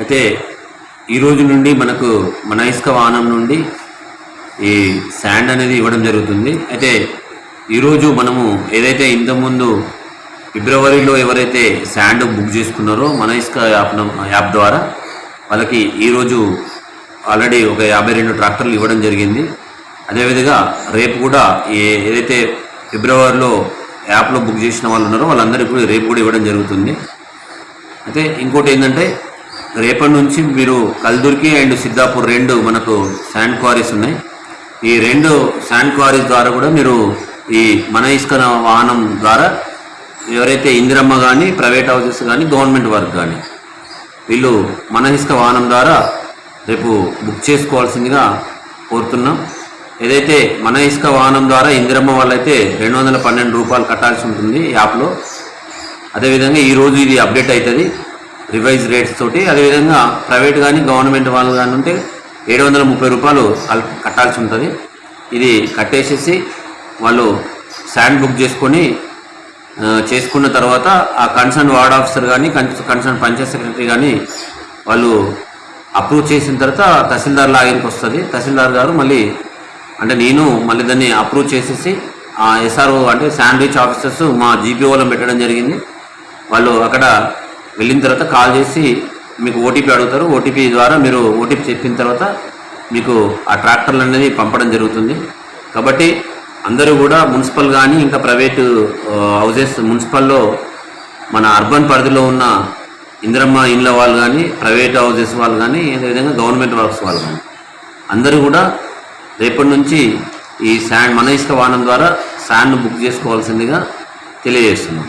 అయితే ఈ రోజు నుండి మనకు మన ఇసుక వాహనం నుండి ఈ శాండ్ అనేది ఇవ్వడం జరుగుతుంది. అయితే ఈరోజు మనము ఏదైతే ఇంతకుముందు ఫిబ్రవరిలో ఎవరైతే శాండ్ బుక్ చేసుకున్నారో మన ఇసుక యాప్ ద్వారా వాళ్ళకి ఈరోజు ఆల్రెడీ ఒక 52 ట్రాక్టర్లు ఇవ్వడం జరిగింది. అదేవిధంగా రేపు కూడా ఏదైతే ఫిబ్రవరిలో యాప్లో బుక్ చేసిన వాళ్ళు ఉన్నారో వాళ్ళందరికీ కూడా రేపు కూడా ఇవ్వడం జరుగుతుంది. అయితే ఇంకోటి ఏంటంటే రేపటి నుంచి మీరు కల్దుర్కి అండ్ సిద్ధాపూర్ 2 మనకు శాండ్ క్వారీస్ ఉన్నాయి. ఈ 2 శాండ్ క్వారీస్ ద్వారా కూడా మీరు ఈ మన ఇసుక వాహనం ద్వారా ఎవరైతే ఇందిరమ్మ కానీ ప్రైవేట్ హౌసెస్ కానీ గవర్నమెంట్ వర్క్ కానీ వీళ్ళు మన ఇసుక వాహనం ద్వారా రేపు బుక్ చేసుకోవాల్సిందిగా కోరుతున్నాం. ఏదైతే మన ఇసుక వాహనం ద్వారా ఇందిరమ్మ వాళ్ళైతే 212 రూపాయలు కట్టాల్సి ఉంటుంది యాప్లో. అదేవిధంగా ఈరోజు ఇది అప్డేట్ అవుతుంది రివైజ్ రేట్స్ తోటి. అదేవిధంగా ప్రైవేట్ కానీ గవర్నమెంట్ వాళ్ళు కానీ ఉంటే 730 రూపాయలు కట్టాల్సి ఉంటుంది. ఇది కట్టేసేసి వాళ్ళు శాండ్ బుక్ చేసుకున్న తర్వాత ఆ కన్సర్న్ వార్డ్ ఆఫీసర్ కానీ కన్సర్న్ పంచాయత్ సెక్రటరీ కానీ వాళ్ళు అప్రూవ్ చేసిన తర్వాత తహసీల్దార్ లాగిన్కి వస్తుంది. తహసీల్దార్ గారు మళ్ళీ దాన్ని అప్రూవ్ చేసేసి ఆ ఎస్ఆర్ఓ అంటే శాండ్ రీచ్ ఆఫీసర్స్ మా జీపీఓలో పెట్టడం జరిగింది. వాళ్ళు అక్కడ వెళ్ళిన తర్వాత కాల్ చేసి మీకు ఓటీపీ అడుగుతారు. ఓటీపీ ద్వారా మీరు ఓటీపీ చెప్పిన తర్వాత మీకు ఆ ట్రాక్టర్లు అనేది పంపడం జరుగుతుంది. కాబట్టి అందరూ కూడా మున్సిపల్ కానీ ఇంకా ప్రైవేటు హౌజెస్ మున్సిపల్లో మన అర్బన్ పరిధిలో ఉన్న ఇందిరమ్మ ఇండ్ల వాళ్ళు కానీ ప్రైవేట్ హౌజెస్ వాళ్ళు కానీ అదేవిధంగా గవర్నమెంట్ వర్క్స్ వాళ్ళు కానీ అందరూ కూడా రేపటి నుంచి ఈ మన ఇసుక వాహనం ద్వారా శాండ్ను బుక్ చేసుకోవాల్సిందిగా తెలియజేస్తున్నాం.